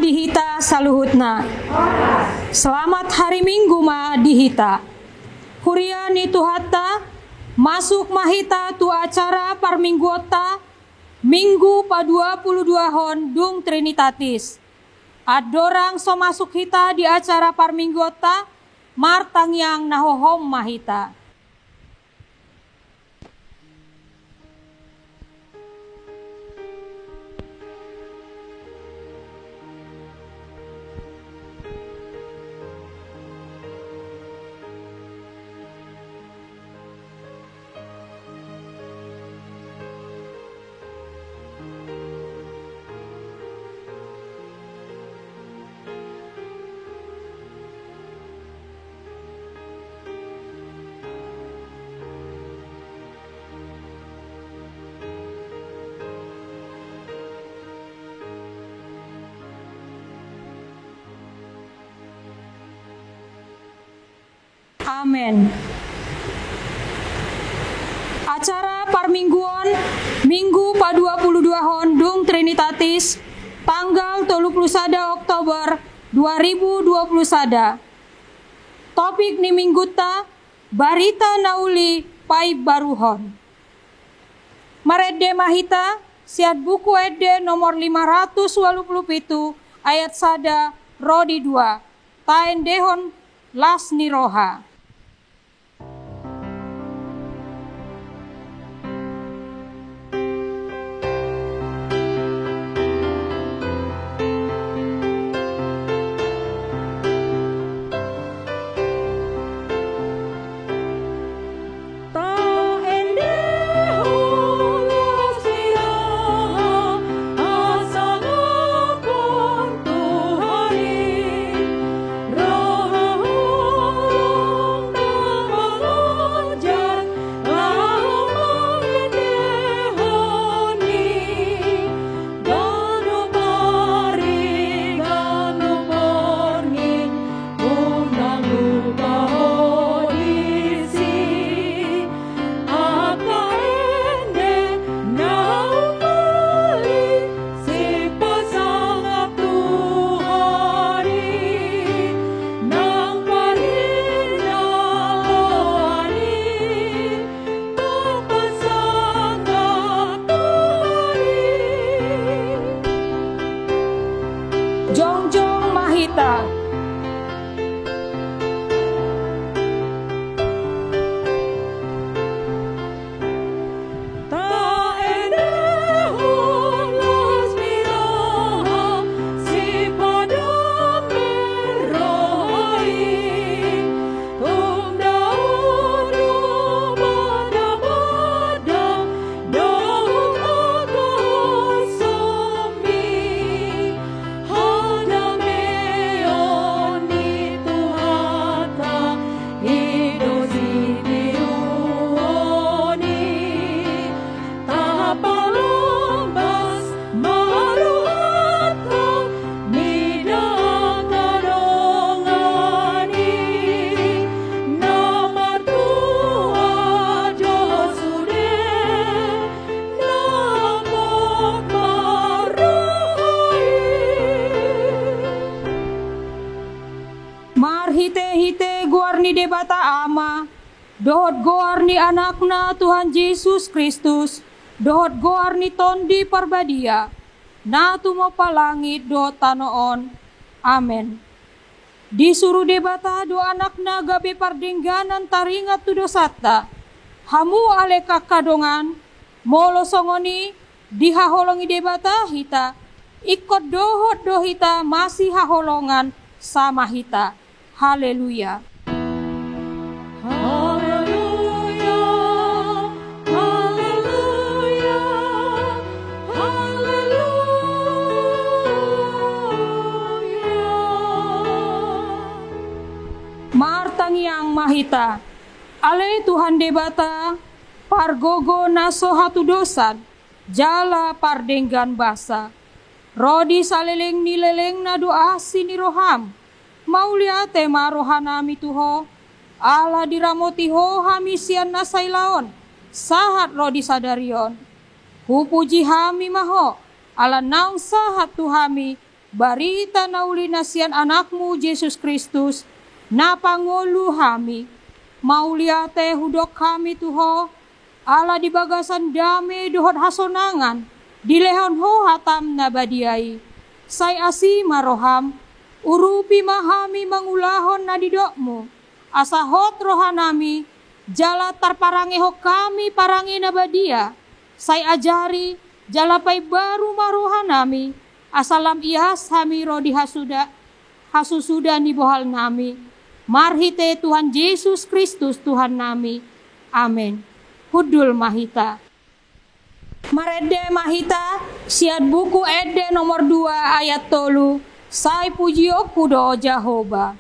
dihita saluhutna. Selamat hari Minggu ma dihita. Huriani tuhata masuk mahita tu acara parmingguota Minggu pa 22 hon dung Trinitatis. Adorang so masuk hita di acara parmingguota martang yang nahohom mahita. Amin. Acara parmingguan Minggu pa 22 hon dung Trinitatis tanggal 31 Oktober 2021. Topik ni mingguta barita nauli pai baruhon. Marede mahita siat buku ede nomor 587 ayat sada rodi 2 taen dehon las niroha. Jongjong mahita. Hite-hite guarni debata ama, dohot guarni anakna Tuhan Yesus Kristus, dohot guarni tondi parbadia, na tumo palangit dohot tanoon. Amen. Disuruh debata do anakna gabe pardengganan taringat tu dosata, hamu ale kakadongan, molo songoni dihaholongi debata hita, ikut dohot dohita masih haholongan sama hita. Haleluya. Haleluya. Haleluya. Haleluya. Martang yang mahita. Ale Tuhan debata pargogo naso hatu dosan jala pardenggan basa. Rodi saleleng nileleng na doa sini roham. Maulia tema rohanami tuho, ala diramotiho hamisian nasailaon, sahat rodi sadarion. Hupuji hami maho, ala naung sahat tuhami, barita na uli nasian anakmu Yesus Kristus, na pangulu hami, mauliate hudok kami tuho, ala di bagasan dami dohot hasonangan, di lehon ho hatam na badiai, say asi maroham, urupi mahami mangulahon na didokmu, asahot rohanami, jala tarparangi ho kami parangi na badia, say ajari, jala pay baru marohanami, asalam ihas hami rodi hasusuda ni bohal nami, marhite Tuhan Yesus Kristus Tuhan nami, amin. Hudul mahita. Marede mahita, siat buku ede nomor 2 ayat 3, say pujio kudo Jehovah.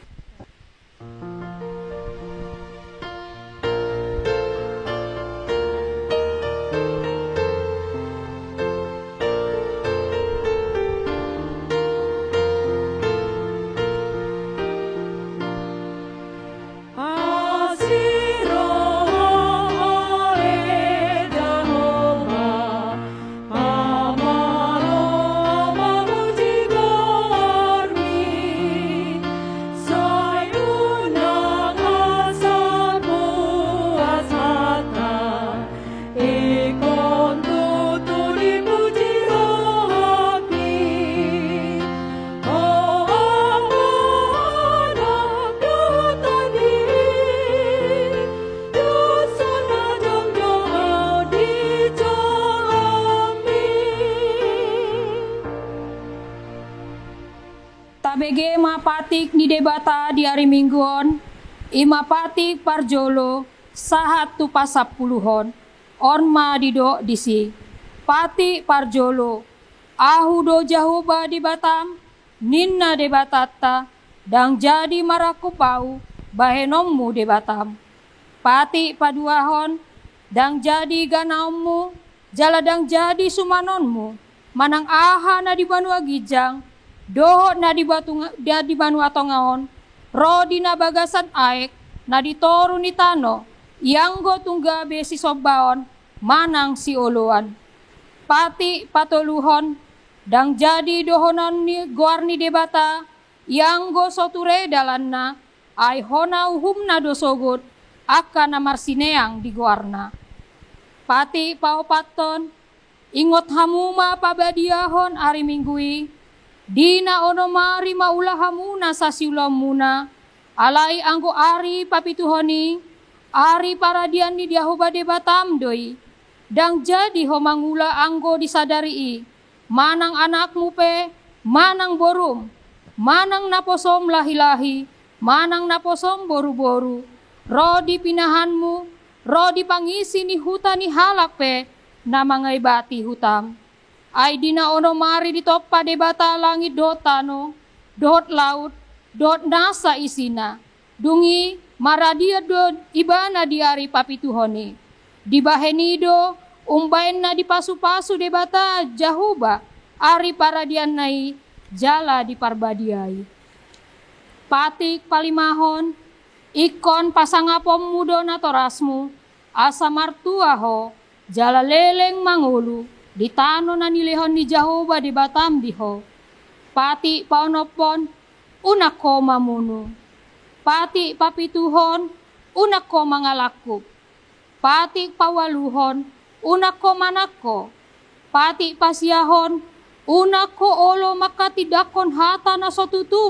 Tabege mapatik ni debata di hari mingguon, imapatik parjolo, sahat tu pasapuluhon, onma didok disi, pati parjolo, ahu do Jehovah di Batam, ninna de batata, dang jadi marakupau, bahenommu de Batam, pati paduahon, dang jadi ganaummu, jala dang jadi sumanonmu, manang aha na di Banua Gijang, dohot na di Banua Tongaon, rodi na bagasan aek, na ditoru ni tano, ianggo tunggabe si sobaon, manang si uluan. Pati patoluhon, dang jadi dohonon ni guarni debata, ianggo soture dalan na, ay hona uhum na dosogot, akan na marsineang di guarna. Pati paopaton, ingot hamuma pabadiahon ari minggui, dina onomari maulahamuna sa siulam muna, alai anggo ari papituhoni, ari paradian ni Jehovah de Batam doi, dang jadi homangula anggo disadari manang anakmu pe, manang borum, manang naposom lahi-lahi, manang naposom boru-boru, rodi pinahanmu, rodi pangisi ni huta ni halak pe, na mangai bati hutam. Ay dina ono mari ditoppa debata langit dot tano, dot laut, dot nasa isina. Dungi maradia dot ibana diari papituhoni. Dibahenido umbain na dipasu-pasu debata Jehovah, ari paradian nai jala diparbadiai. Patik palimahon, ikon pasangapom mudo na torasmu, asa martuaho, jala leleng mangulu, ditano na nilehon ni Jehovah di Batam diho. Pati paonopon, unako mamunu. Pati papituhon, unako mangalakup. Pati pawaluhon, unako manako. Pati pasiyahon, unako olo makatidakon hata na sotutu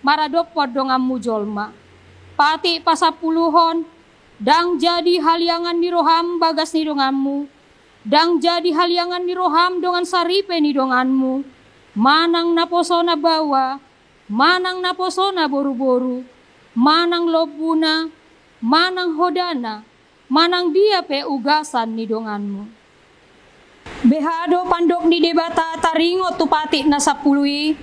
maradopod dongam mujolma. Pati pasapuluhon, dang jadi haliangan ni roham bagas ni dongammu, dang jadi haliangan ni roham dongan saripe ni donganmu, manang naposona bawa, manang naposona boru-boru, manang lobuna, manang hodana, manang dia pe ugasan ni donganmu. Behado pandok ni debata taringo tupati na sapului,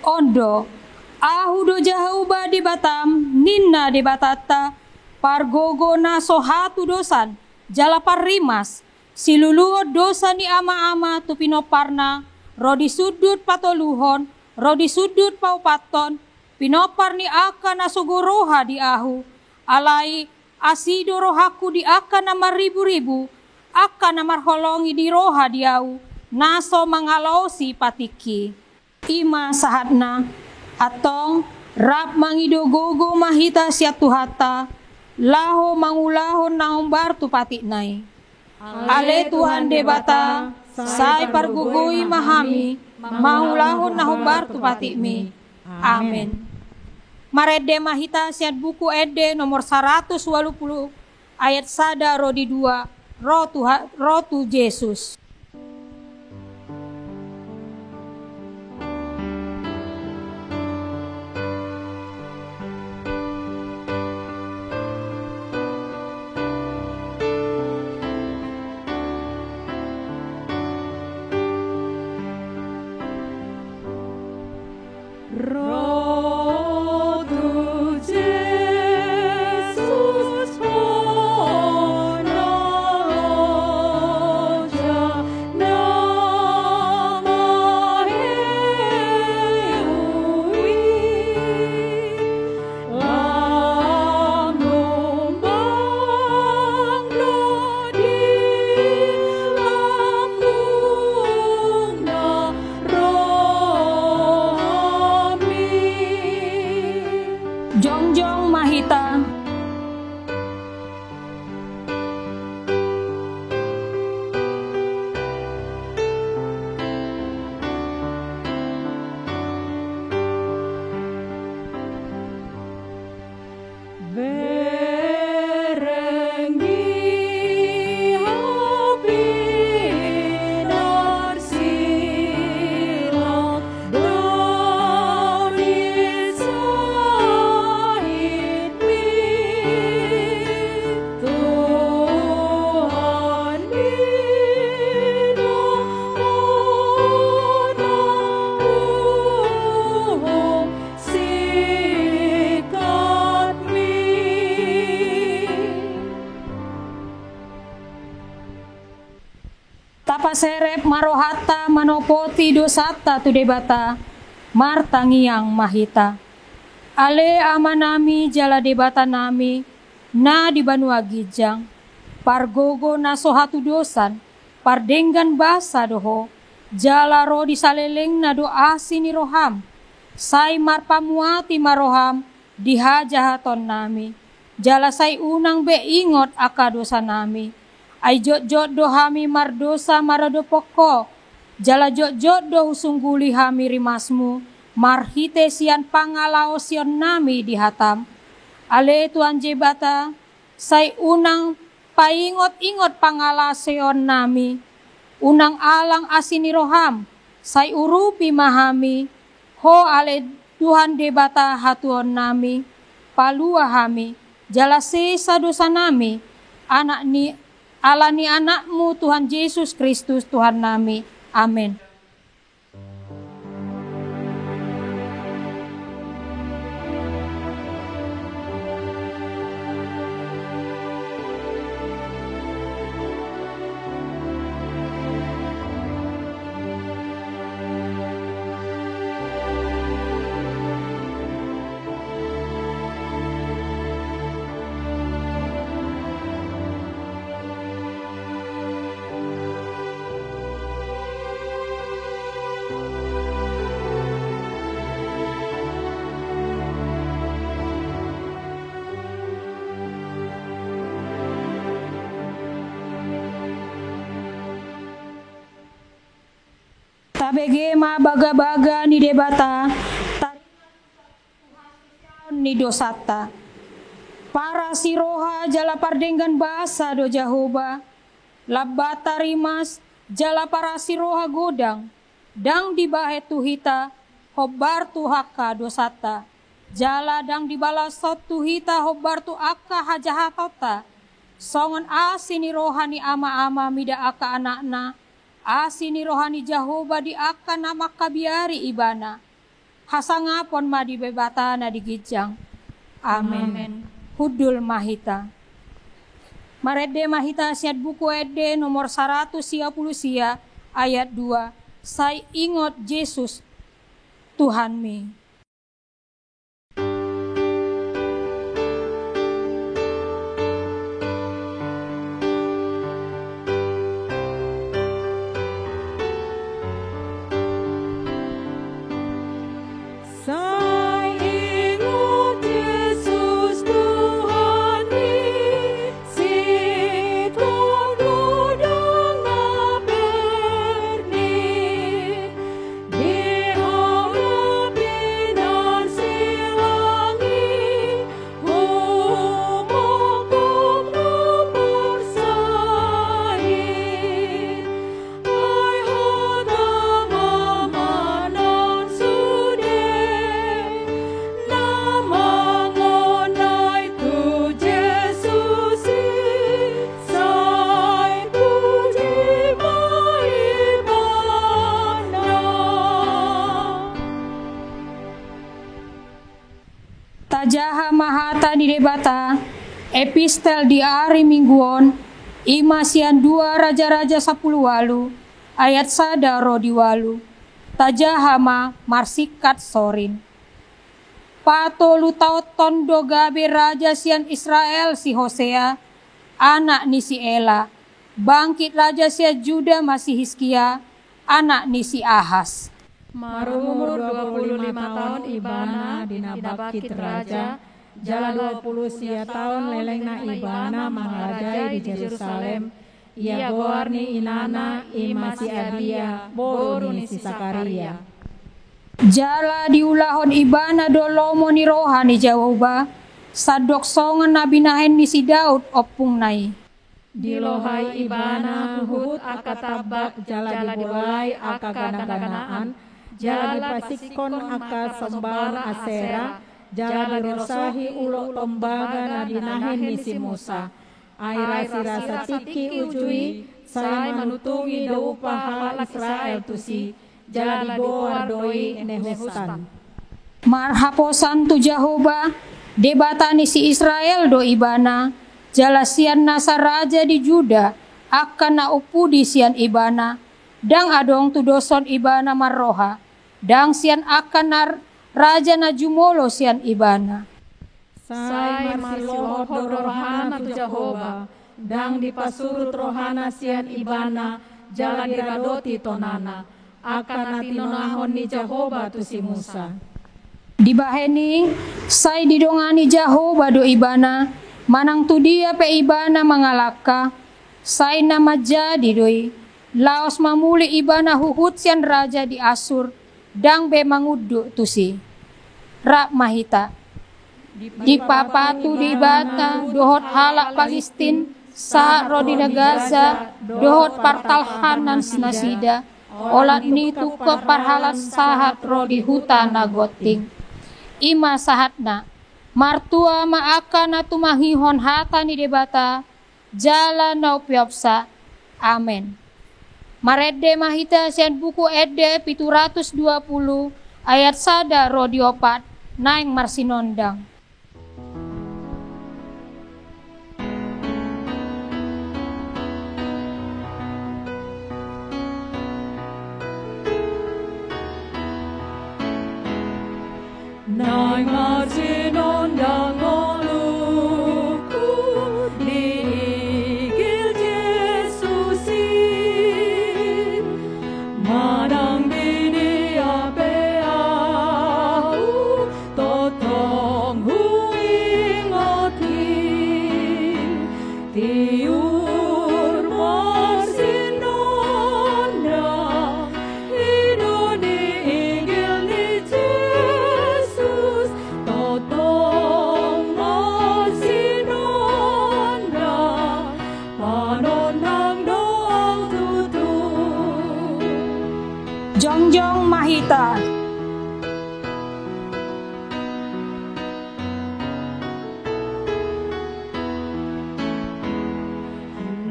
ondo, ahu do Jehovah di Batam, ninna debatata, pargogo na sohatu dosan, jala parimas, siluluod dosa ni ama-ama tu pinoparna, rodi sudut patoluhon, rodi sudut paupaton, pinopar ni aka na sugoroha di ahu, alai asido rohaku di aka na maribu-ribu, aka na marholongi di roha di au, naso mangalosi patiki. ima sahatna atong rap mangido gogo mahita sia tuhata laho mangulahon naong bartu pati nai. Ale Tuhan debata sai pargugui mahami mangulahon naong bartu pati mi. Amen. Marede mahita siat buku ede nomor 180 ayat 1 rodi 2 rotu Yesus. Rotu Jesus honoja namae ui lamung banglo di lambung na rohami. Jongjong mahita. Berengi api narsilang dami sahid mi Tuhan minamona sikat mi. Tapaserep marohata manopoti dosata tu debata martangiang mahita. Ale amanami jala debata nami na di banua gijang pargogo na sohatu dosan pardenggan basa doho jala ro di saleleng na doa sini roham sai marpamuati maroham dihajahaton nami jala sai unang be ingot aka dosa nami. Ay jot-jot do hami mardosa marado poko. Jala jot-jot do husungguli hami rimasmu. Marhite sian pangalao sion nami dihatam. Ale Tuhan jebata, say unang paingot-ingot pangala sion nami. Unang alang asini roham, say urupi mahami. Ho ale Tuhan debata hatuon nami. Palua hami, jala sesa dosa nami. Alani anakmu Tuhan Yesus Kristus Tuhan nami. Amin. Tabege ma baga-baga ni debata ni dosata. Para siroha jala pardenggan basa do Jahoba. Labata rimas jala para siroha godang. Dang dibahe tuhita hobar tu haka dosata. Jala dang dibalasot tuhita hobar tu aka hajahatota. Songon asini rohani ama-ama mida aka anakna. Asini rohani Jahoba di aka nama kabiari ibana. Hasangapon ma di bebatana di gijang. Amin. Hudul mahita. Marede mahita siat buku ede nomor 130 sia ayat 2. Sai ingot Yesus Tuhan mi. Tajaha mahata di debata, epistel di hari mingguon, imasian 2 Raja-Raja 10 walu, ayat sadaro di walu. Tajahama marsikat sorin. Patolu tauton dogabe raja sian Israel si Hosea, anak ni si Ela. Bangkit raja sian Juda masih Hizkia, anak ni si Ahas. Marumur 25 tahun ibana dina bakit raja, jala 20 sia tahun lelengna ibana mangarajai di Jerusalem. Ia goarni inana imasi Abia, boru ni si Sakaria. Jala diulahon ibana dolomo ni rohani Jawoba, sadok songan nabi nahen ni si Daud opung nai. Dilohai ibana huhut akatabak jala dibolai aka gana-ganaan, jala dipasikon aka sembar asera, jala dirosahi ulok tombaga nabi nahen ni si Musa. Aira sirasa tiki ujui, saya manutungi do upah Israel tusi, jala digoar doi nehustan. Marhaposan tu Jahoba, debatani si Israel do ibana, jala sian nasa raja di Juda, akan na upudi sian ibana, dang adong tu doson ibana marroha, dang sian akan na raja na jumolo sian ibana. Sai marsilohot do rohana tu Jahoba, dang dipasurut rohana sian ibana, jala diradoti tonana, akan natinonahon ni Jahoba tu si Musa. Dibaheni, sai didongani Jahoba do ibana, manang tu dia pe ibana mangalaka, sai nama jadi doi, laos mamuli ibana huhut sian raja di Asur, dang be mangudu tusi. Rak mahita. Di papatu di bata, dohot halak Palestin, saat rodina Gaza, dohot partalhanan nasida, olat nitu ke parhalat sahat rodi hutana goting. Ima sahatna, martua maaka na tumahihon hata ni debata, jala nau piopsa. Amen. Marede mahita sian buku ede 720 ayat sada rodi opat, naing marsinondang. Naing marsinondang ngoluku diigil Yesusin, madang bini apeau totong huing otin, tiur marsinondang hidup diigil ni Jesus, totong marsinondang panondang doang tutur. Jongjong mahita.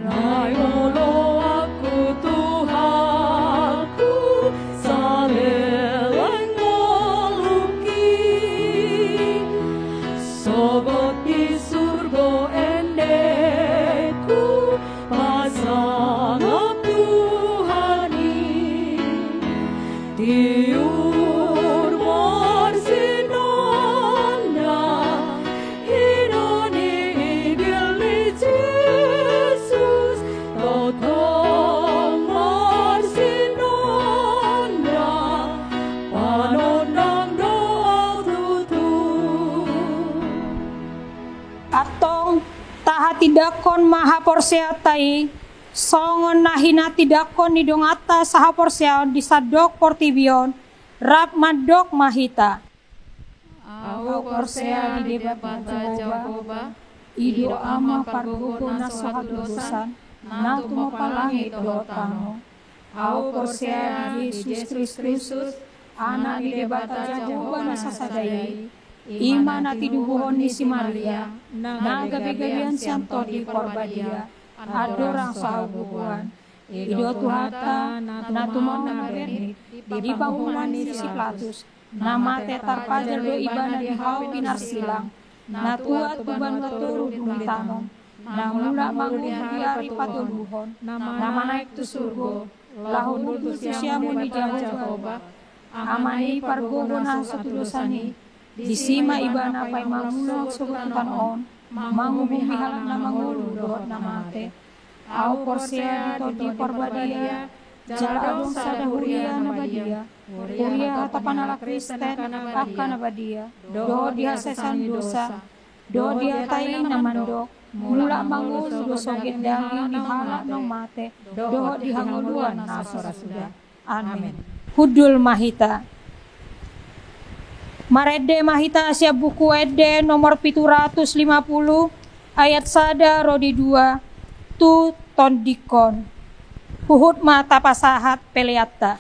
Nai olo aku Tuhanku, saleleng ngoluki, sogot di surga endeku, pasangap Tuhani, tiur marsinondang, hidoni igil ni Jesus, totong marsinondang, panondang doang tutur. Atong taha tidakon maha porseatai, songon nahina tidakon ni dongata saha porseaon di sadok portibion, rap madok mahita. Au korsea di debata Jahoba, Ido ama pargogo na sahat dosan, na tumapalangit do tano. Au porsean Yesus Kristus, anak di debata Jahoba na sasadayai, ima na tidubuhon ni si Maria, na gabi-gabian sianto di korbadia, adorang sahubuhan. Ido tuhata na tumon na bernit, di bangunan ni si Platus, nama te tarpajar do ibana di hau pinar silang, na tuat tuban waturu dumitanom, na mula mangun diari patuluhon, nama naik tu surgo, lahun budu siamu di Jehovah, amani pargogon haso tudosani, disima ibana pai mamulok subutan on, mangumi halang na mangulu dohot namate, au porsia di porbadia, jaladong sada huria na badia, huria hatapan ala Kristen akan na badia, do dia sesan dosa, do dia tai na mandok, mula mangun dosa gendang ni halak nong mate, do dihanguluan na sudah. Amin. Hudul Mahita. Marede Mahita Asia buku Ede nomor 750 ayat sada rodi 2 tu tondikon huhut mata pasahat peleata.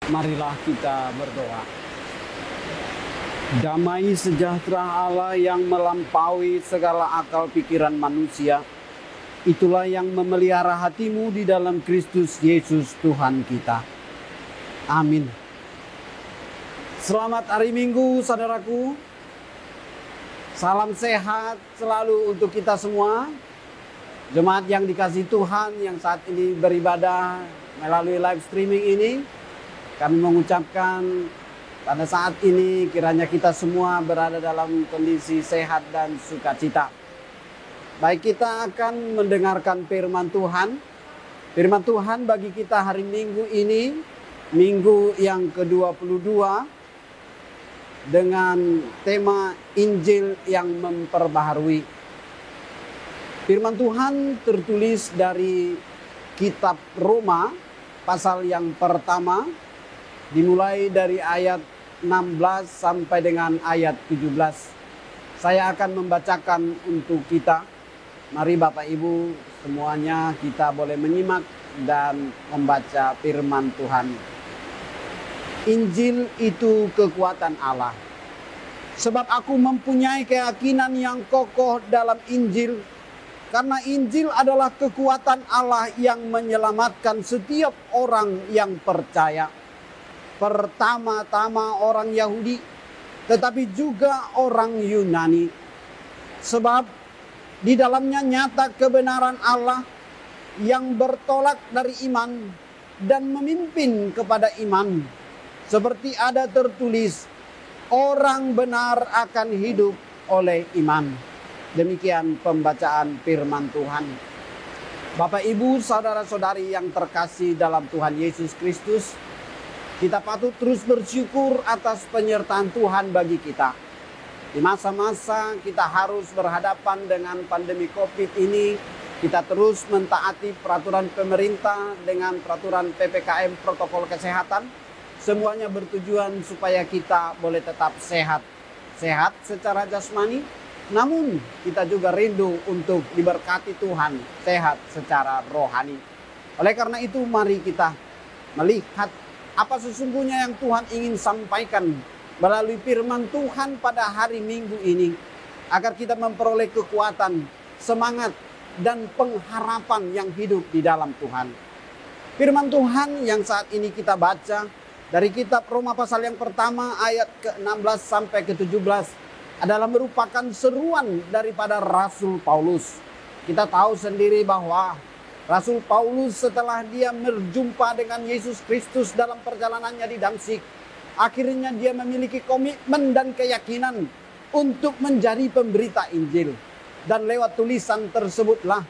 Marilah kita berdoa. Damai sejahtera Allah yang melampaui segala akal pikiran manusia, itulah yang memelihara hatimu di dalam Kristus Yesus Tuhan kita. Amin. Selamat hari Minggu, saudaraku. Salam sehat selalu untuk kita semua. Jemaat yang dikasihi Tuhan yang saat ini beribadah melalui live streaming ini, kami mengucapkan pada saat ini kiranya kita semua berada dalam kondisi sehat dan sukacita. Baik, kita akan mendengarkan firman Tuhan. Firman Tuhan bagi kita hari Minggu ini, Minggu yang ke-22, dengan tema Injil yang memperbaharui. Firman Tuhan tertulis dari kitab Roma pasal yang pertama dimulai dari ayat 16 sampai dengan ayat 17. Saya akan membacakan untuk kita. Mari Bapak Ibu semuanya kita boleh menyimak dan membaca firman Tuhan. Injil itu kekuatan Allah. Sebab aku mempunyai keyakinan yang kokoh dalam Injil. Karena Injil adalah kekuatan Allah yang menyelamatkan setiap orang yang percaya. Pertama-tama orang Yahudi, tetapi juga orang Yunani. Sebab di dalamnya nyata kebenaran Allah yang bertolak dari iman dan memimpin kepada iman. Seperti ada tertulis, orang benar akan hidup oleh iman. Demikian pembacaan firman Tuhan. Bapak, Ibu, saudara-saudari yang terkasih dalam Tuhan Yesus Kristus, kita patut terus bersyukur atas penyertaan Tuhan bagi kita. Di masa-masa kita harus berhadapan dengan pandemi COVID ini, kita terus mentaati peraturan pemerintah dengan peraturan PPKM protokol kesehatan. Semuanya bertujuan supaya kita boleh tetap sehat. Sehat secara jasmani, namun kita juga rindu untuk diberkati Tuhan, sehat secara rohani. Oleh karena itu mari kita melihat apa sesungguhnya yang Tuhan ingin sampaikan melalui firman Tuhan pada hari Minggu ini. Agar kita memperoleh kekuatan, semangat, dan pengharapan yang hidup di dalam Tuhan. Firman Tuhan yang saat ini kita baca dari kitab Roma pasal yang pertama ayat ke-16 sampai ke-17 adalah merupakan seruan daripada Rasul Paulus. Kita tahu sendiri bahwa Rasul Paulus setelah dia berjumpa dengan Yesus Kristus dalam perjalanannya di Damsyik, akhirnya dia memiliki komitmen dan keyakinan untuk menjadi pemberita Injil. Dan lewat tulisan tersebutlah,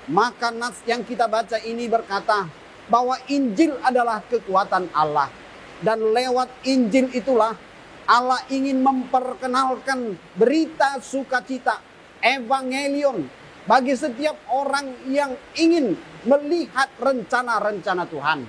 maka nas yang kita baca ini berkata bahwa Injil adalah kekuatan Allah. Dan lewat Injil itulah Allah ingin memperkenalkan berita sukacita, evangelion, bagi setiap orang yang ingin melihat rencana-rencana Tuhan.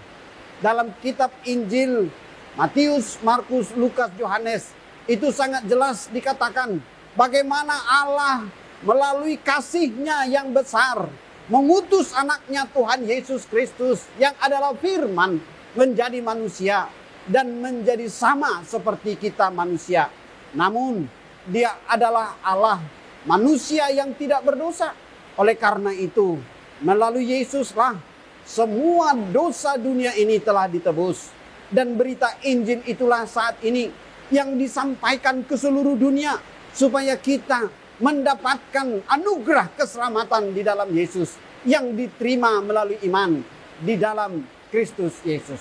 Dalam kitab Injil Matius, Markus, Lukas, Yohanes, itu sangat jelas dikatakan bagaimana Allah melalui kasih-Nya yang besar mengutus anaknya Tuhan Yesus Kristus yang adalah firman menjadi manusia dan menjadi sama seperti kita manusia. Namun dia adalah Allah, manusia yang tidak berdosa. Oleh karena itu, melalui Yesuslah semua dosa dunia ini telah ditebus. Dan berita Injil itulah saat ini yang disampaikan ke seluruh dunia supaya kita mendapatkan anugerah keselamatan di dalam Yesus yang diterima melalui iman di dalam Kristus Yesus.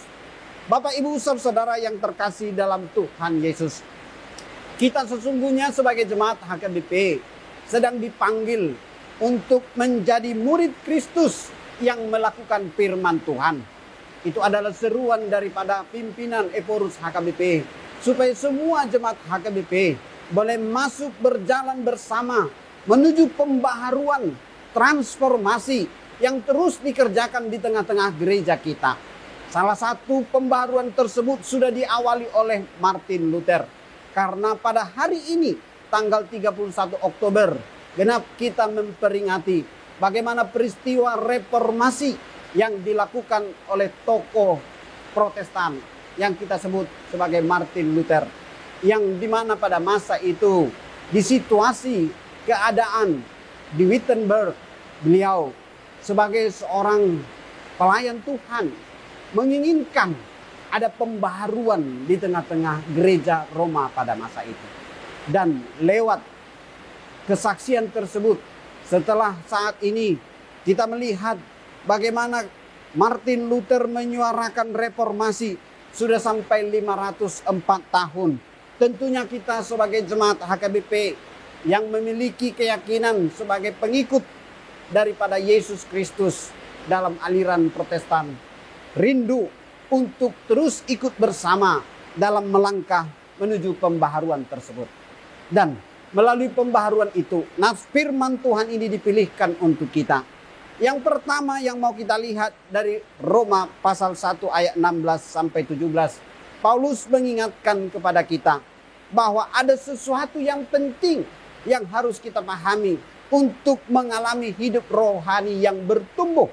Bapak, Ibu, saudara yang terkasih dalam Tuhan Yesus, kita sesungguhnya sebagai jemaat HKBP sedang dipanggil untuk menjadi murid Kristus yang melakukan firman Tuhan. Itu adalah seruan daripada pimpinan Eporus HKBP supaya semua jemaat HKBP boleh masuk berjalan bersama menuju pembaharuan, transformasi yang terus dikerjakan di tengah-tengah gereja kita. Salah satu pembaharuan tersebut sudah diawali oleh Martin Luther. Karena pada hari ini, tanggal 31 Oktober, genap kita memperingati bagaimana peristiwa reformasi yang dilakukan oleh tokoh Protestan yang kita sebut sebagai Martin Luther. Yang dimana pada masa itu, di situasi keadaan di Wittenberg, beliau sebagai seorang pelayan Tuhan menginginkan ada pembaharuan di tengah-tengah gereja Roma pada masa itu. Dan lewat kesaksian tersebut, setelah saat ini kita melihat bagaimana Martin Luther menyuarakan reformasi sudah sampai 504 tahun. Tentunya kita sebagai jemaat HKBP yang memiliki keyakinan sebagai pengikut daripada Yesus Kristus dalam aliran Protestan, rindu untuk terus ikut bersama dalam melangkah menuju pembaharuan tersebut. Dan melalui pembaharuan itu, nas firman Tuhan ini dipilihkan untuk kita. Yang pertama yang mau kita lihat dari Roma pasal 1 ayat 16 sampai 17. Paulus mengingatkan kepada kita bahwa ada sesuatu yang penting yang harus kita pahami untuk mengalami hidup rohani yang bertumbuh.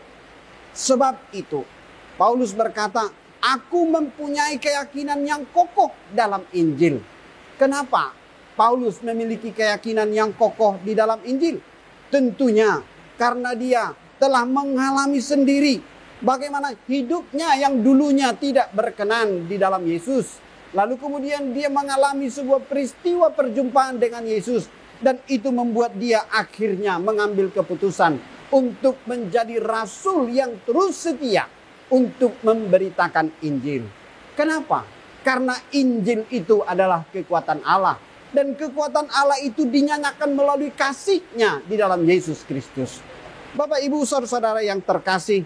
Sebab itu, Paulus berkata, aku mempunyai keyakinan yang kokoh dalam Injil. Kenapa Paulus memiliki keyakinan yang kokoh di dalam Injil? Tentunya karena dia telah mengalami sendiri bagaimana hidupnya yang dulunya tidak berkenan di dalam Yesus. Lalu kemudian dia mengalami sebuah peristiwa perjumpaan dengan Yesus. Dan itu membuat dia akhirnya mengambil keputusan untuk menjadi rasul yang terus setia untuk memberitakan Injil. Kenapa? Karena Injil itu adalah kekuatan Allah. Dan kekuatan Allah itu dinyatakan melalui kasih-Nya di dalam Yesus Kristus. Bapak, Ibu, saudara-saudara yang terkasih,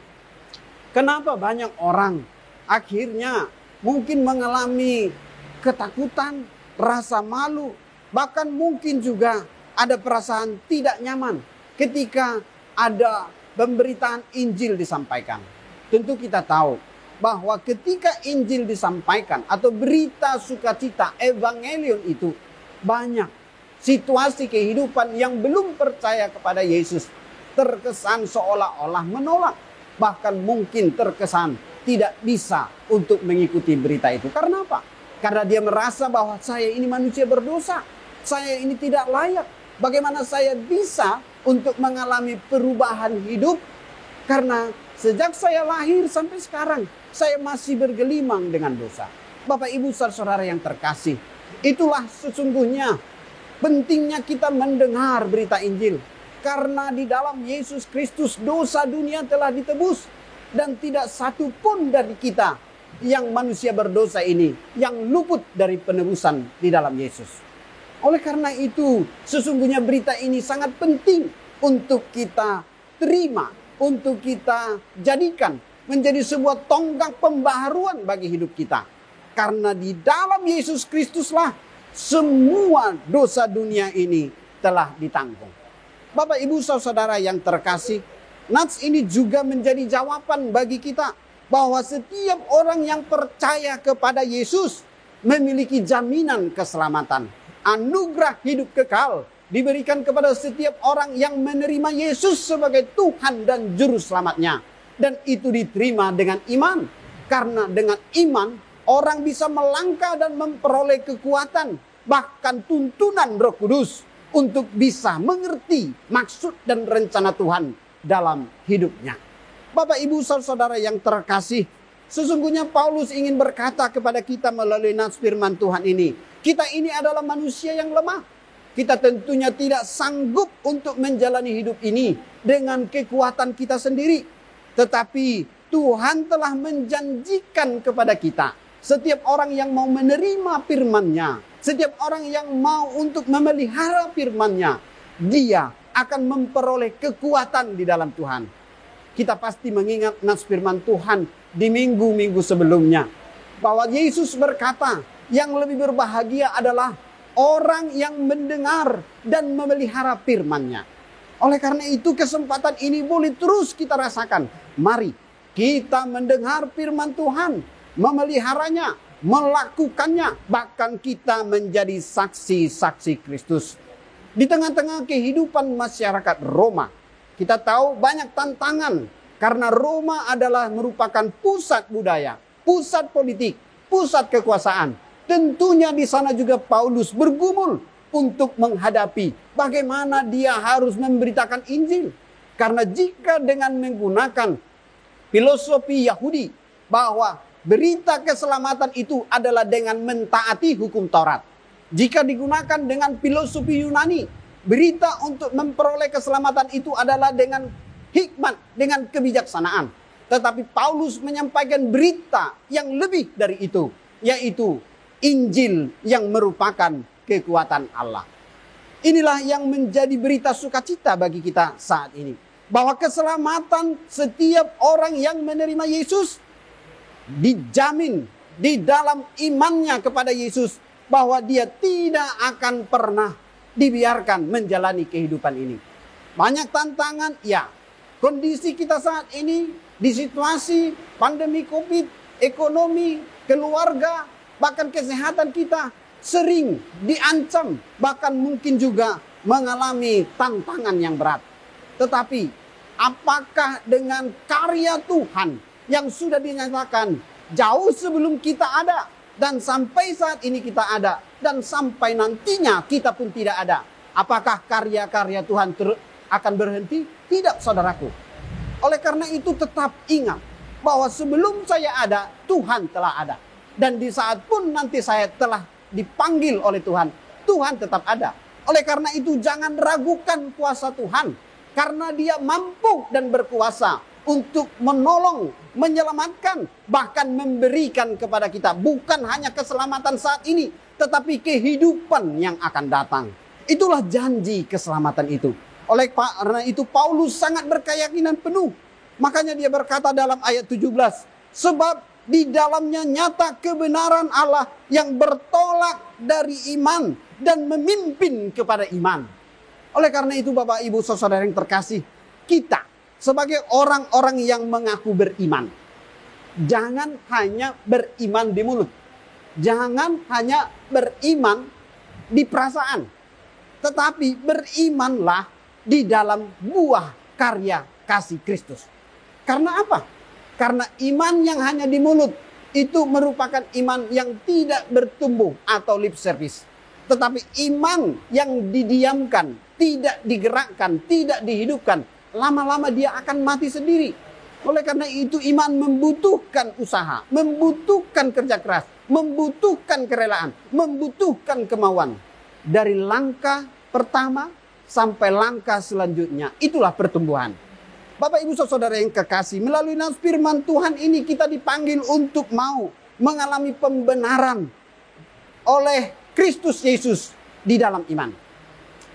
kenapa banyak orang akhirnya mungkin mengalami ketakutan, rasa malu, bahkan mungkin juga ada perasaan tidak nyaman ketika ada pemberitaan Injil disampaikan. Tentu kita tahu bahwa ketika Injil disampaikan atau berita sukacita, evangelion itu, banyak situasi kehidupan yang belum percaya kepada Yesus terkesan seolah-olah menolak. Bahkan mungkin terkesan tidak bisa untuk mengikuti berita itu. Karena apa? Karena dia merasa bahwa saya ini manusia berdosa. Saya ini tidak layak. Bagaimana saya bisa untuk mengalami perubahan hidup? Karena sejak saya lahir sampai sekarang, saya masih bergelimang dengan dosa. Bapak, Ibu, saudara yang terkasih, itulah sesungguhnya pentingnya kita mendengar berita Injil. Karena di dalam Yesus Kristus dosa dunia telah ditebus. Dan tidak satu pun dari kita yang manusia berdosa ini yang luput dari penebusan di dalam Yesus. Oleh karena itu, sesungguhnya berita ini sangat penting untuk kita terima, untuk kita jadikan menjadi sebuah tonggak pembaharuan bagi hidup kita. Karena di dalam Yesus Kristuslah semua dosa dunia ini telah ditanggung. Bapak, Ibu, saudara yang terkasih, nats ini juga menjadi jawaban bagi kita bahwa setiap orang yang percaya kepada Yesus memiliki jaminan keselamatan. Anugerah hidup kekal diberikan kepada setiap orang yang menerima Yesus sebagai Tuhan dan Juru Selamatnya. Dan itu diterima dengan iman. Karena dengan iman, orang bisa melangkah dan memperoleh kekuatan, bahkan tuntunan Roh Kudus untuk bisa mengerti maksud dan rencana Tuhan dalam hidupnya. Bapak, Ibu, saudara yang terkasih, sesungguhnya Paulus ingin berkata kepada kita melalui nats firman Tuhan ini, kita ini adalah manusia yang lemah. Kita tentunya tidak sanggup untuk menjalani hidup ini dengan kekuatan kita sendiri. Tetapi Tuhan telah menjanjikan kepada kita, setiap orang yang mau menerima firman-Nya, setiap orang yang mau untuk memelihara firman-Nya, dia akan memperoleh kekuatan di dalam Tuhan. Kita pasti mengingat nats firman Tuhan di minggu-minggu sebelumnya, bahwa Yesus berkata, yang lebih berbahagia adalah orang yang mendengar dan memelihara firman-Nya. Oleh karena itu kesempatan ini boleh terus kita rasakan. Mari kita mendengar firman Tuhan, memeliharanya, melakukannya, bahkan kita menjadi saksi-saksi Kristus. Di tengah-tengah kehidupan masyarakat Roma, kita tahu banyak tantangan karena Roma adalah merupakan pusat budaya, pusat politik, pusat kekuasaan. Tentunya di sana juga Paulus bergumul untuk menghadapi bagaimana dia harus memberitakan Injil. Karena jika dengan menggunakan filosofi Yahudi bahwa berita keselamatan itu adalah dengan mentaati hukum Taurat. Jika digunakan dengan filosofi Yunani, berita untuk memperoleh keselamatan itu adalah dengan hikmat, dengan kebijaksanaan. Tetapi Paulus menyampaikan berita yang lebih dari itu, yaitu Injil yang merupakan kekuatan Allah. Inilah yang menjadi berita sukacita bagi kita saat ini. Bahwa keselamatan setiap orang yang menerima Yesus dijamin di dalam imannya kepada Yesus, bahwa dia tidak akan pernah dibiarkan menjalani kehidupan ini. Banyak tantangan, ya. Kondisi kita saat ini di situasi pandemi COVID, ekonomi, keluarga, Bahkan kesehatan kita sering diancam, bahkan mungkin juga mengalami tantangan yang berat. Tetapi apakah dengan karya Tuhan yang sudah dinyatakan jauh sebelum kita ada, dan sampai saat ini kita ada, dan sampai nantinya kita pun tidak ada, apakah karya-karya Tuhan akan berhenti? Tidak, saudaraku. Oleh karena itu tetap ingat bahwa sebelum saya ada, Tuhan telah ada. Dan di saat pun nanti saya telah dipanggil oleh Tuhan, Tuhan tetap ada. Oleh karena itu jangan ragukan kuasa Tuhan, karena Dia mampu dan berkuasa untuk menolong, menyelamatkan, bahkan memberikan kepada kita bukan hanya keselamatan saat ini, tetapi kehidupan yang akan datang. Itulah janji keselamatan itu. Oleh karena itu Paulus sangat berkeyakinan penuh. Makanya dia berkata dalam ayat 17, sebab di dalamnya nyata kebenaran Allah yang bertolak dari iman dan memimpin kepada iman. Oleh karena itu Bapak Ibu Saudara yang terkasih, kita sebagai orang-orang yang mengaku beriman, jangan hanya beriman di mulut, jangan hanya beriman di perasaan, tetapi berimanlah di dalam buah karya kasih Kristus. Karena apa? Karena iman yang hanya di mulut itu merupakan iman yang tidak bertumbuh atau lip service. Tetapi iman yang didiamkan, tidak digerakkan, tidak dihidupkan, lama-lama dia akan mati sendiri. Oleh karena itu iman membutuhkan usaha, membutuhkan kerja keras, membutuhkan kerelaan, membutuhkan kemauan. Dari langkah pertama sampai langkah selanjutnya, itulah pertumbuhan. Bapak Ibu Saudara yang kekasih, melalui nas firman Tuhan ini kita dipanggil untuk mau mengalami pembenaran oleh Kristus Yesus di dalam iman.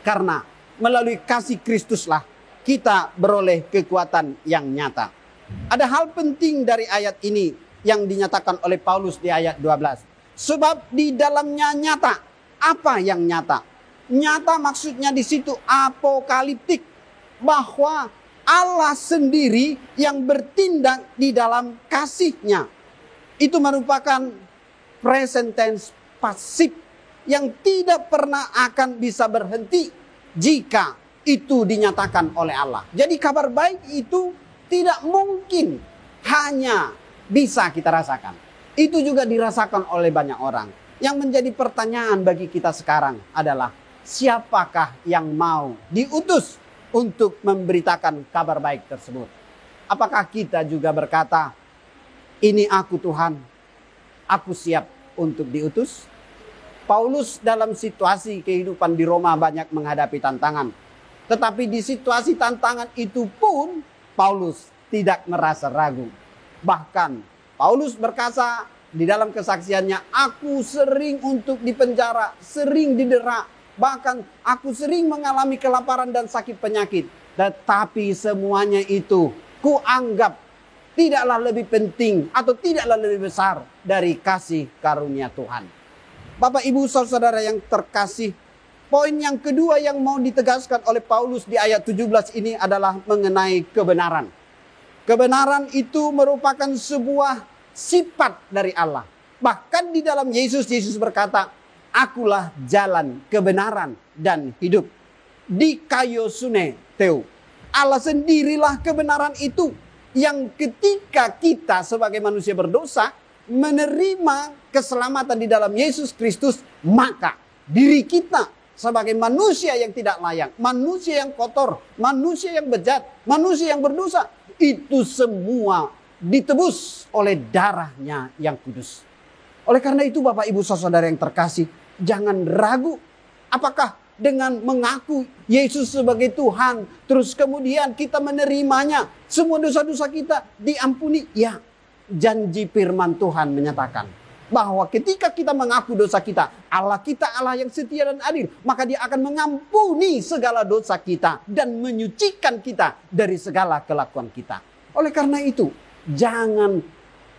Karena melalui kasih Kristuslah kita beroleh kekuatan yang nyata. Ada hal penting dari ayat ini yang dinyatakan oleh Paulus di ayat 12. Sebab di dalamnya nyata. Apa yang nyata? Nyata maksudnya di situ apokaliptik, bahwa Allah sendiri yang bertindak di dalam kasih-Nya. Itu merupakan present tense pasif yang tidak pernah akan bisa berhenti jika itu dinyatakan oleh Allah. Jadi kabar baik itu tidak mungkin hanya bisa kita rasakan. Itu juga dirasakan oleh banyak orang. Yang menjadi pertanyaan bagi kita sekarang adalah, siapakah yang mau diutus untuk memberitakan kabar baik tersebut? Apakah kita juga berkata, ini aku Tuhan, aku siap untuk diutus? Paulus dalam situasi kehidupan di Roma banyak menghadapi tantangan. Tetapi di situasi tantangan itu pun Paulus tidak merasa ragu. Bahkan Paulus berkata di dalam kesaksiannya, aku sering untuk dipenjara, sering didera, bahkan aku sering mengalami kelaparan dan sakit penyakit. Tetapi semuanya itu kuanggap tidaklah lebih penting atau tidaklah lebih besar dari kasih karunia Tuhan. Bapak Ibu Saudara yang terkasih, poin yang kedua yang mau ditegaskan oleh Paulus di ayat 17 ini adalah mengenai kebenaran. Kebenaran itu merupakan sebuah sifat dari Allah. Bahkan di dalam Yesus berkata, akulah jalan, kebenaran, dan hidup. Dikaiosune Theo. Allah sendirilah kebenaran itu. Yang ketika kita sebagai manusia berdosa menerima keselamatan di dalam Yesus Kristus, maka diri kita sebagai manusia yang tidak layak, manusia yang kotor, manusia yang bejat, manusia yang berdosa, itu semua ditebus oleh darahnya yang kudus. Oleh karena itu Bapak Ibu Saudara yang terkasih, jangan ragu. Apakah dengan mengaku Yesus sebagai Tuhan, terus kemudian kita menerimanya, semua dosa-dosa kita diampuni? Ya, janji firman Tuhan menyatakan bahwa ketika kita mengaku dosa kita, Allah kita Allah yang setia dan adil, maka Dia akan mengampuni segala dosa kita dan menyucikan kita dari segala kelakuan kita. Oleh karena itu, jangan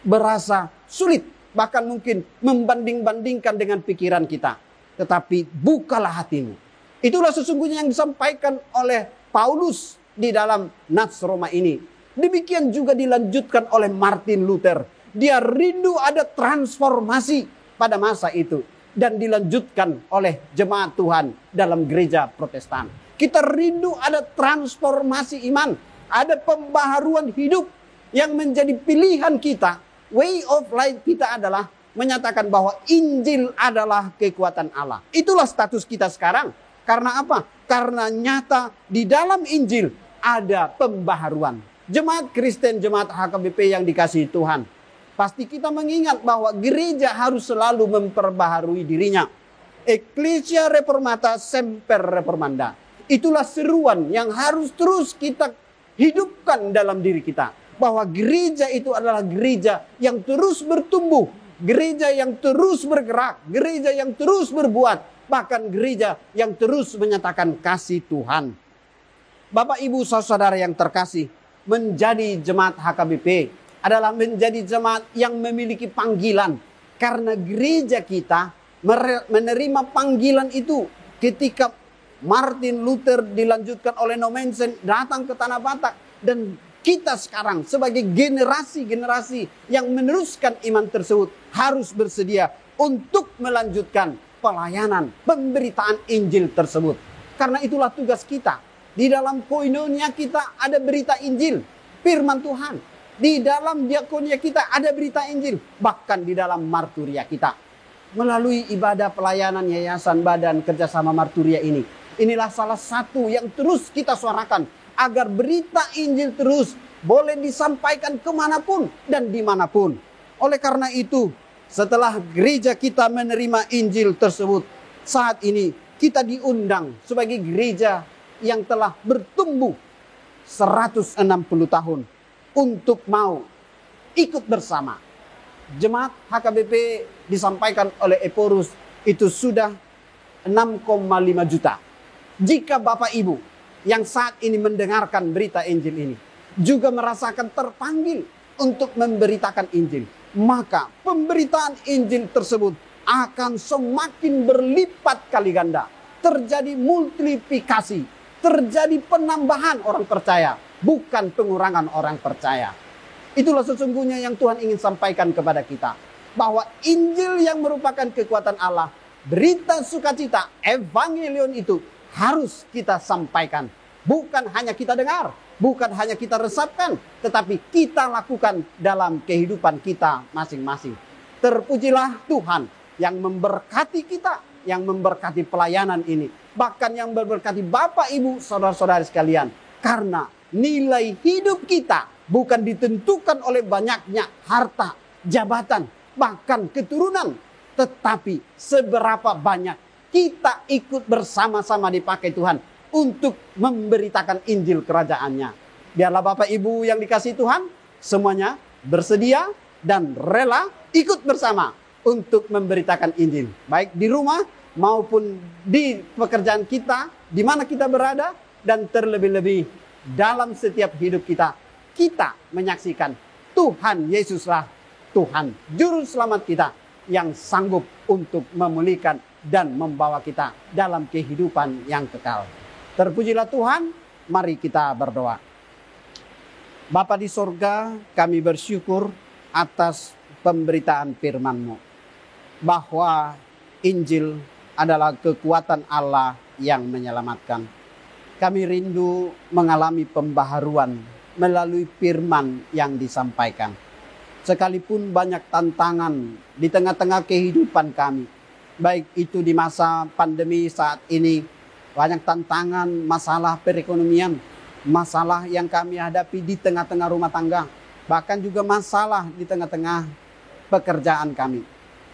berasa sulit, bahkan mungkin membanding-bandingkan dengan pikiran kita. Tetapi bukalah hatimu. Itulah sesungguhnya yang disampaikan oleh Paulus di dalam Nats Roma ini. Demikian juga dilanjutkan oleh Martin Luther. Dia rindu ada transformasi pada masa itu dan dilanjutkan oleh jemaat Tuhan dalam gereja Protestan. Kita rindu ada transformasi iman, ada pembaharuan hidup yang menjadi pilihan kita. Way of life kita adalah menyatakan bahwa Injil adalah kekuatan Allah. Itulah status kita sekarang. Karena apa? Karena nyata di dalam Injil ada pembaharuan. Jemaat Kristen, jemaat HKBP yang dikasihi Tuhan, pasti kita mengingat bahwa gereja harus selalu memperbaharui dirinya. Ecclesia reformata semper reformanda. Itulah seruan yang harus terus kita hidupkan dalam diri kita. Bahwa gereja itu adalah gereja yang terus bertumbuh. Gereja yang terus bergerak. Gereja yang terus berbuat. Bahkan gereja yang terus menyatakan kasih Tuhan. Bapak, Ibu, saudara yang terkasih, menjadi jemaat HKBP adalah menjadi jemaat yang memiliki panggilan. Karena gereja kita menerima panggilan itu ketika Martin Luther dilanjutkan oleh Nommensen datang ke Tanah Batak. Dan kita sekarang sebagai generasi-generasi yang meneruskan iman tersebut harus bersedia untuk melanjutkan pelayanan pemberitaan Injil tersebut. Karena itulah tugas kita. Di dalam koinonia kita ada berita Injil, firman Tuhan. Di dalam diakonia kita ada berita Injil. Bahkan di dalam marturia kita. Melalui ibadah pelayanan Yayasan Badan Kerjasama Marturia ini. Inilah salah satu yang terus kita suarakan. Agar berita Injil terus boleh disampaikan kemanapun dan dimanapun. Oleh karena itu, setelah gereja kita menerima Injil tersebut, saat ini kita diundang sebagai gereja yang telah bertumbuh 160 tahun untuk mau ikut bersama. Jemaat HKBP disampaikan oleh Eporus itu sudah 6,5 juta. Jika Bapak Ibu yang saat ini mendengarkan berita Injil ini juga merasakan terpanggil untuk memberitakan Injil, maka pemberitaan Injil tersebut akan semakin berlipat kali ganda. Terjadi multiplikasi, terjadi penambahan orang percaya, bukan pengurangan orang percaya. Itulah sesungguhnya yang Tuhan ingin sampaikan kepada kita. Bahwa Injil yang merupakan kekuatan Allah, berita sukacita, evangelion itu harus kita sampaikan. Bukan hanya kita dengar, bukan hanya kita resapkan, tetapi kita lakukan dalam kehidupan kita masing-masing. Terpujilah Tuhan yang memberkati kita, yang memberkati pelayanan ini. Bahkan yang memberkati Bapak, Ibu, saudara-saudari sekalian. Karena nilai hidup kita bukan ditentukan oleh banyaknya harta, jabatan, bahkan keturunan. Tetapi seberapa banyak kita ikut bersama-sama dipakai Tuhan untuk memberitakan Injil kerajaannya. Biarlah Bapak Ibu yang dikasihi Tuhan, semuanya bersedia dan rela ikut bersama untuk memberitakan Injil. Baik di rumah maupun di pekerjaan kita, di mana kita berada. Dan terlebih-lebih dalam setiap hidup kita, kita menyaksikan Tuhan Yesuslah Tuhan Juru Selamat kita yang sanggup untuk memulihkan dan membawa kita dalam kehidupan yang kekal. Terpujilah Tuhan, mari kita berdoa. Bapa di sorga, kami bersyukur atas pemberitaan firman-Mu. Bahwa Injil adalah kekuatan Allah yang menyelamatkan. Kami rindu mengalami pembaharuan melalui firman yang disampaikan. Sekalipun banyak tantangan di tengah-tengah kehidupan kami. Baik itu di masa pandemi saat ini, banyak tantangan, masalah perekonomian, masalah yang kami hadapi di tengah-tengah rumah tangga, bahkan juga masalah di tengah-tengah pekerjaan kami.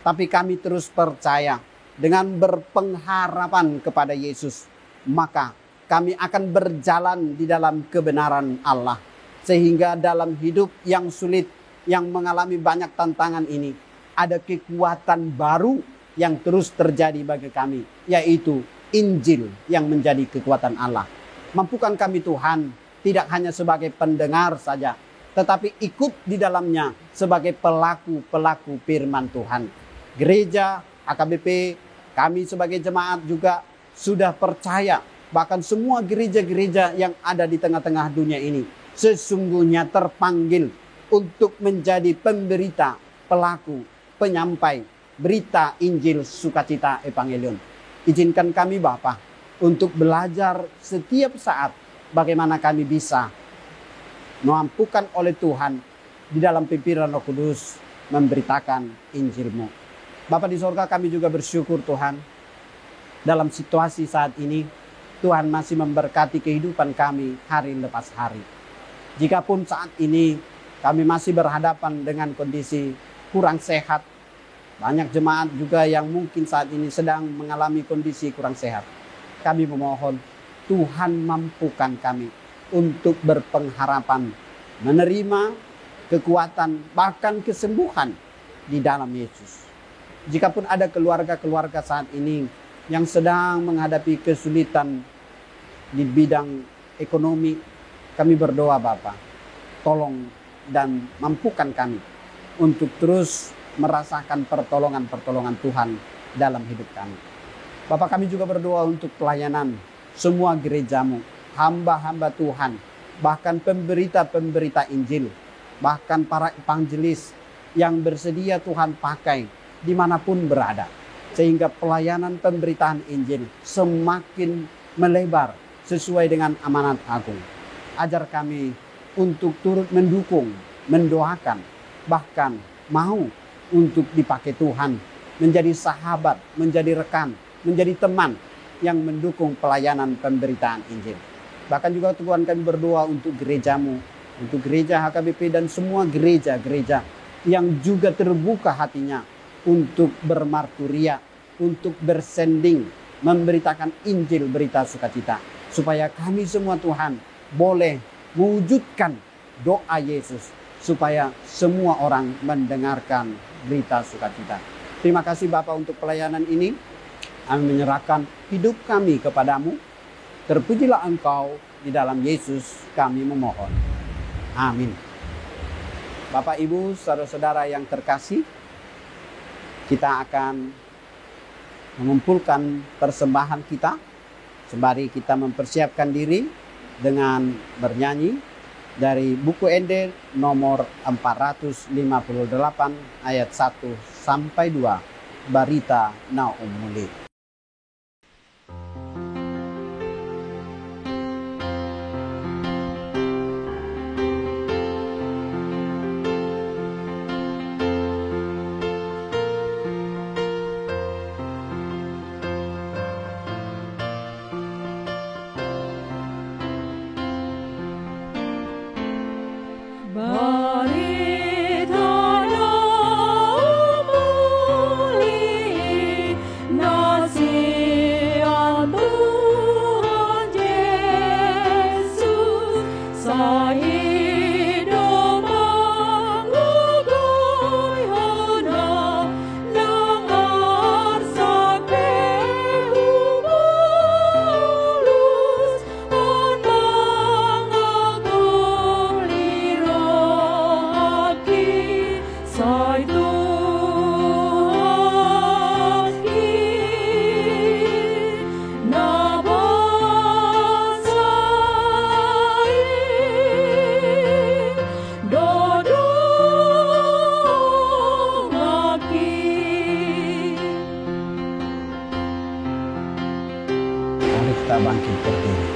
Tapi kami terus percaya dengan berpengharapan kepada Yesus, maka kami akan berjalan di dalam kebenaran Allah. Sehingga dalam hidup yang sulit, yang mengalami banyak tantangan ini, ada kekuatan baru yang terus terjadi bagi kami, yaitu Injil yang menjadi kekuatan Allah. Mampukan kami Tuhan, tidak hanya sebagai pendengar saja, tetapi ikut di dalamnya sebagai pelaku-pelaku firman Tuhan. Gereja, HKBP, kami sebagai jemaat juga sudah percaya, bahkan semua gereja-gereja yang ada di tengah-tengah dunia ini, sesungguhnya terpanggil untuk menjadi pemberita, pelaku, penyampai berita Injil sukacita Evangelion. Izinkan kami Bapa untuk belajar setiap saat bagaimana kami bisa mampukan oleh Tuhan di dalam pimpinan Roh Kudus memberitakan Injil-Mu. Bapa di sorga, kami juga bersyukur Tuhan dalam situasi saat ini Tuhan masih memberkati kehidupan kami hari lepas hari. Jikapun saat ini kami masih berhadapan dengan kondisi kurang sehat, banyak jemaat juga yang mungkin saat ini sedang mengalami kondisi kurang sehat. Kami memohon Tuhan mampukan kami untuk berpengharapan, menerima kekuatan bahkan kesembuhan di dalam Yesus. Jikapun ada keluarga-keluarga saat ini yang sedang menghadapi kesulitan di bidang ekonomi, kami berdoa Bapa, tolong dan mampukan kami untuk terus merasakan pertolongan-pertolongan Tuhan dalam hidup kami. Bapa, kami juga berdoa untuk pelayanan semua gereja-Mu, hamba-hamba Tuhan, bahkan pemberita-pemberita Injil, bahkan para evangelis yang bersedia Tuhan pakai dimanapun berada. Sehingga pelayanan pemberitaan Injil semakin melebar sesuai dengan amanat agung. Ajar kami untuk turut mendukung, mendoakan, bahkan mau untuk dipakai Tuhan menjadi sahabat, menjadi rekan, menjadi teman yang mendukung pelayanan pemberitaan Injil. Bahkan juga Tuhan, kami berdoa untuk gereja-Mu, untuk gereja HKBP dan semua gereja-gereja yang juga terbuka hatinya untuk bermarturia, untuk bersending, memberitakan Injil berita sukacita. Supaya kami semua Tuhan boleh mewujudkan doa Yesus, supaya semua orang mendengarkan berita sukacita. Terima kasih Bapa untuk pelayanan ini. Kami menyerahkan hidup kami kepadamu. Terpujilah Engkau, di dalam Yesus kami memohon. Amin. Bapak, Ibu, saudara-saudara yang terkasih, kita akan mengumpulkan persembahan kita sembari kita mempersiapkan diri dengan bernyanyi dari buku Ende nomor 458 ayat 1 sampai 2, Barita Naum Muli. Bangkit berdiri.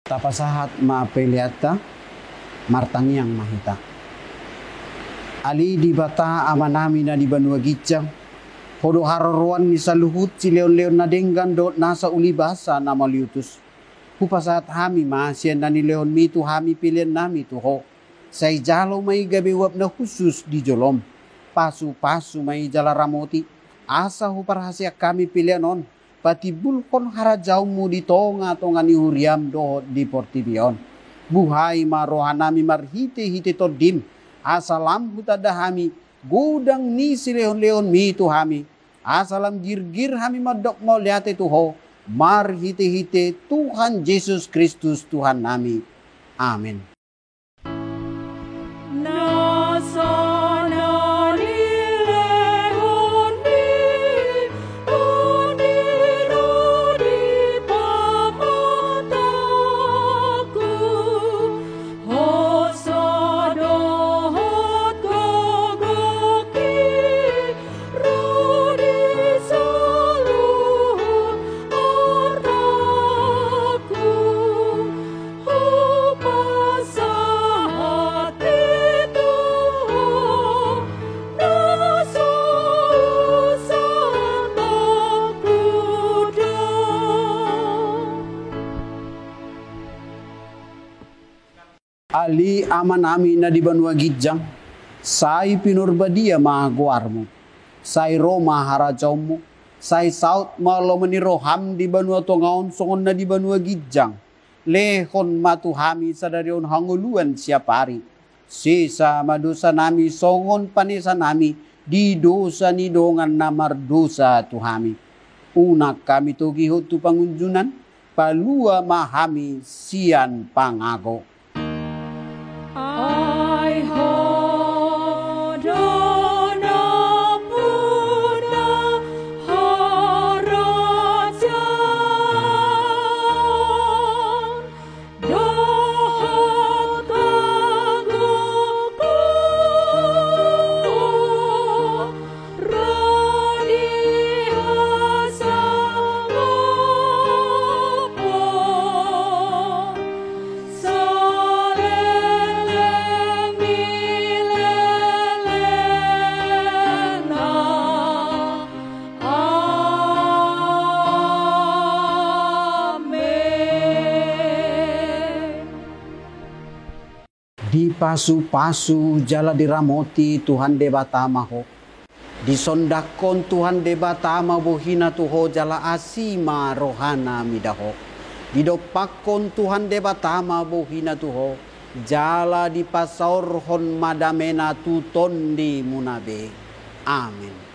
Tapasahat maapeliata martaniang mahita. Ali di bata amanami na di banua gijang. Hodo hararuan ni saluhut si leon-leon na denggan dot nasa ulibasa na maliutus. Hupasat hami masyan na ni leon mi tu hami pilihan nami tu ho. Say jalo may gabiwap na khusus di jolom. Pasu-pasu may jalaramoti. Asa huparhasya kami pilihanon. Pati bulkon harajau mu di tonga-tonga ni huriam dohot di portibion. Buhay marohanami marhite-hite todim. Asalam hutada hami. Gudang ni si leon-leon mi tu hami. Asalam gir-gir hami madok mau lihat itu ho. Marhite-hite Tuhan Yesus Kristus Tuhan nami. Amin. Ali amanami na di banua gijang, sai pinurbadia mahaguarmu, sai Roma harajaumu, sai saut malo meniroham di banua tongaon songon na di banua gijang, lehon matu hami sadarion hanguluan siapari, sisa madosa nami songon panesa nami, di dosa ni dongan namar dosa tuhami. Unak kami togihot tu pangunjunan, palua mahami sian pangago. Ai ho dona puna harajan dohot kaguku rodi hasangopo Di pasu-pasu jala diramoti Tuhan debatama ho. Di sondakon Tuhan debatama bohina tuho jala asima rohana midaho. Di dopakon Tuhan debatama bohina tuho jala di pasaur hon madamena tuton di munabe. Amin.